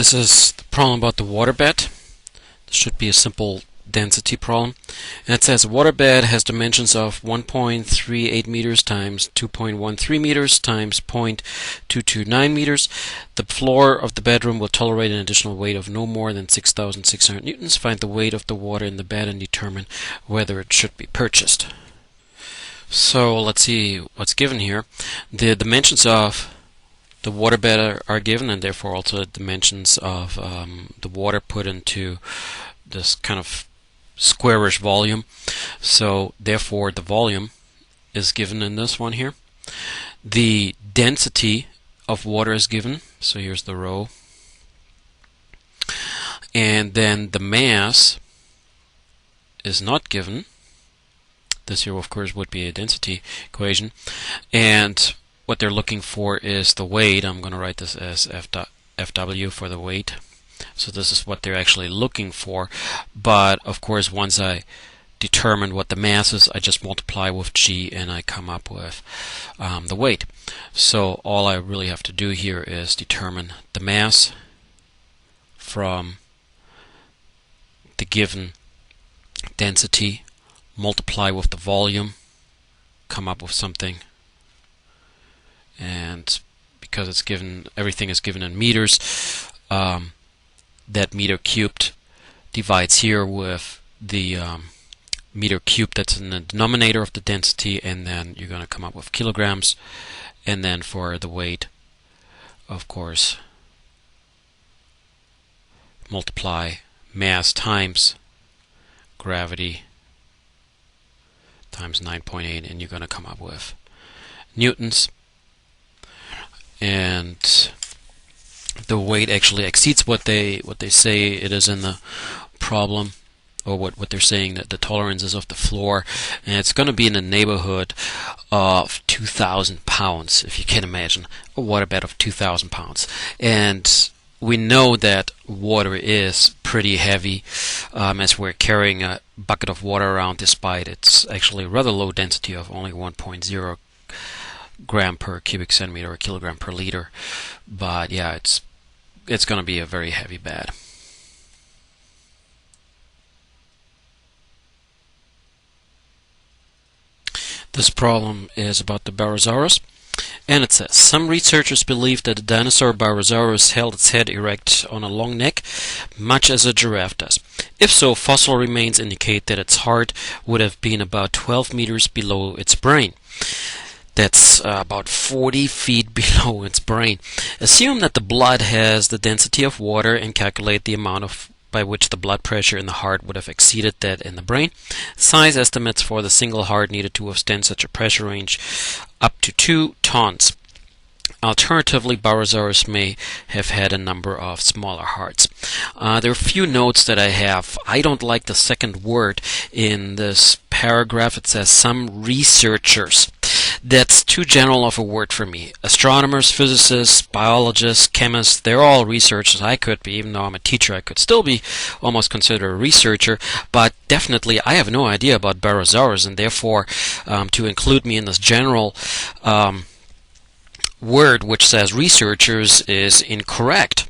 This is the problem about the waterbed. This should be a simple density problem. And it says waterbed has dimensions of 1.38 meters times 2.13 meters times 0.229 meters. The floor of the bedroom will tolerate an additional weight of no more than 6,600 newtons. Find the weight of the water in the bed and determine whether it should be purchased. So let's see what's given here. The dimensions of the waterbed are given, and therefore also the dimensions of the water put into this kind of squarish volume. So therefore the volume is given in this one here. The density of water is given, so here's the rho. And then the mass is not given. This here of course would be a density equation, and what they're looking for is the weight. I'm going to write this as FW for the weight. So this is what they're actually looking for. But of course, once I determine what the mass is, I just multiply with G and I come up with the weight. So all I really have to do here is determine the mass from the given density, multiply with the volume, come up with something. And because it's given, everything is given in meters, that meter cubed divides here with the meter cubed that's in the denominator of the density, and then you're going to come up with kilograms. And then for the weight, of course, multiply mass times gravity times 9.8, and you're going to come up with newtons. And the weight actually exceeds what they say it is in the problem, or what they're saying that the tolerance is of the floor, and it's going to be in the neighborhood of 2,000 pounds, if you can imagine a waterbed of 2,000 pounds. And we know that water is pretty heavy, as we're carrying a bucket of water around, despite it's actually a rather low density of only 1.0 gram per cubic centimeter or kilogram per liter. But yeah, it's going to be a very heavy bed. This problem is about the Barosaurus, and it says some researchers believe that the dinosaur Barosaurus held its head erect on a long neck, much as a giraffe does. If so, fossil remains indicate that its heart would have been about 12 meters below its brain. That's about 40 feet below its brain. Assume that the blood has the density of water and calculate the amount by which the blood pressure in the heart would have exceeded that in the brain. Size estimates for the single heart needed to withstand such a pressure range up to 2 tons. Alternatively, Barosaurus may have had a number of smaller hearts. There are a few notes that I have. I don't like the second word in this paragraph. It says some researchers. That's too general of a word for me. Astronomers, physicists, biologists, chemists, they're all researchers. I could be, even though I'm a teacher, I could still be almost considered a researcher, but definitely I have no idea about Barosaurus, and therefore to include me in this general word which says researchers is incorrect.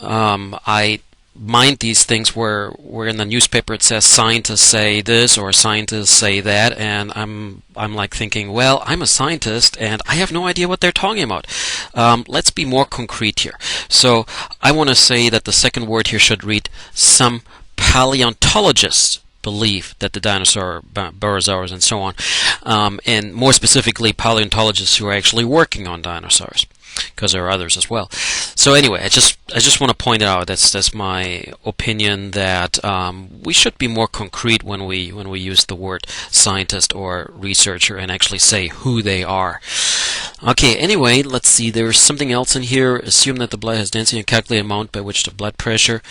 I mind these things where in the newspaper it says scientists say this or scientists say that, and I'm like thinking, well, I'm a scientist and I have no idea what they're talking about. Let's be more concrete here. So I want to say that the second word here should read some paleontologists believe that the dinosaur, Barosaurus, and so on, and more specifically paleontologists who are actually working on dinosaurs, because there are others as well. So anyway, I just want to point out that's my opinion, that we should be more concrete when we use the word scientist or researcher and actually say who they are. Okay, anyway, let's see. There's something else in here. Assume that the blood has density and calculate the amount by which the blood pressure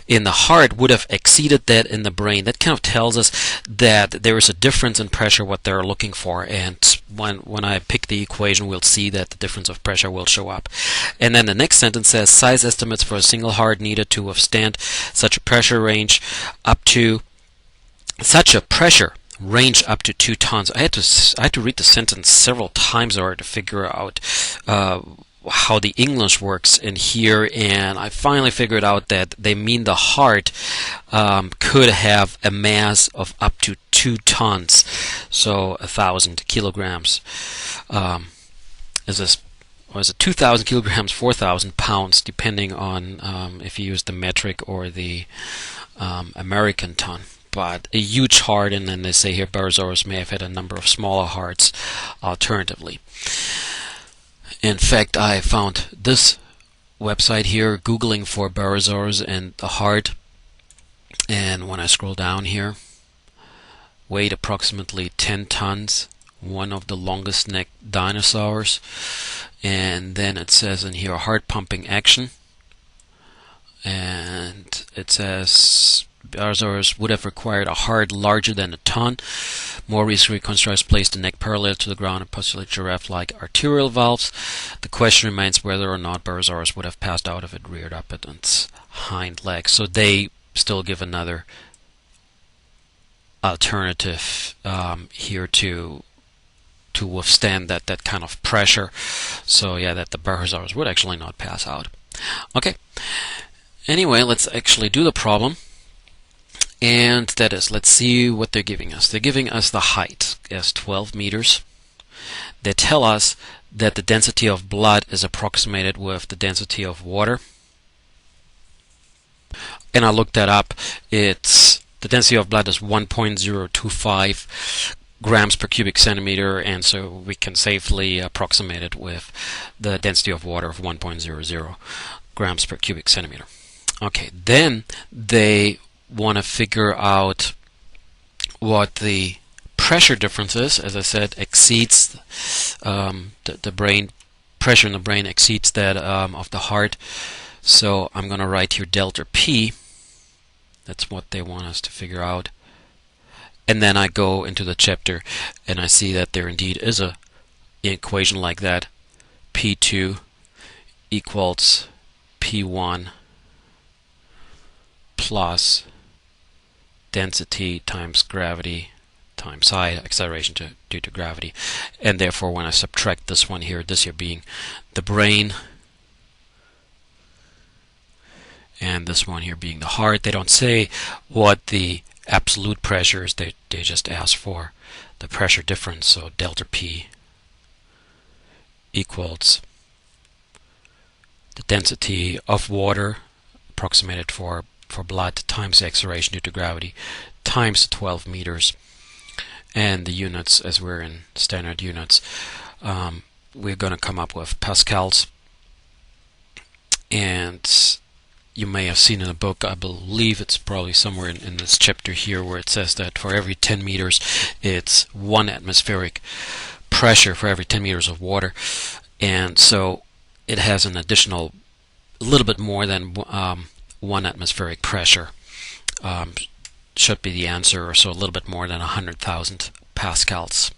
in the heart would have exceeded that in the brain. That kind of tells us that there is a difference in pressure, what they're looking for. And when I pick the equation, we'll see that the difference of pressure will show up. And then the next sentence says size estimates for a single heart needed to withstand such a pressure range up to 2 tons. I had to read the sentence several times in order to figure out how the English works in here, and I finally figured out that they mean the heart could have a mass of up to 2 tons, so 1,000 kilograms. Was it 2,000 kilograms, 4,000 pounds, depending on if you use the metric or the American ton. But a huge heart, and then they say here Barosaurus may have had a number of smaller hearts alternatively. In fact, I found this website here, Googling for Barosaurus and the heart, and when I scroll down here, weighed approximately 10 tons, one of the longest neck dinosaurs, and then it says in here heart pumping action, and it says Barosaurus would have required a heart larger than a ton. More recent reconstructions placed the neck parallel to the ground and postulate giraffe-like arterial valves. The question remains whether or not Barosaurus would have passed out if it reared up at its hind legs. So they still give another alternative here to withstand that kind of pressure. So yeah, that the Barosaurus would actually not pass out. Okay. Anyway, let's actually do the problem. And that is, let's see what they're giving us. They're giving us the height as 12 meters. They tell us that the density of blood is approximated with the density of water. And I looked that up. It's the density of blood is 1.025 grams per cubic centimeter, and so we can safely approximate it with the density of water of 1.00 grams per cubic centimeter. Okay, then they want to figure out what the pressure difference is. As I said, exceeds the brain pressure in the brain exceeds that of the heart. So I'm going to write here delta P. That's what they want us to figure out. And then I go into the chapter and I see that there indeed is an equation like that. P2 equals P1 plus density times gravity times height, acceleration due to gravity. And therefore when I subtract this one here, this here being the brain, and this one here being the heart, they don't say what the absolute pressure is, they just ask for the pressure difference. So delta P equals the density of water approximated for blood times the acceleration due to gravity times 12 meters, and the units, as we're in standard units, we're going to come up with pascals. And you may have seen in a book, I believe it's probably somewhere in this chapter here, where it says that for every 10 meters it's 1 atmospheric pressure for every 10 meters of water, and so it has an additional little bit more than 1 atmospheric pressure. Should be the answer, or so a little bit more than 100,000 pascals.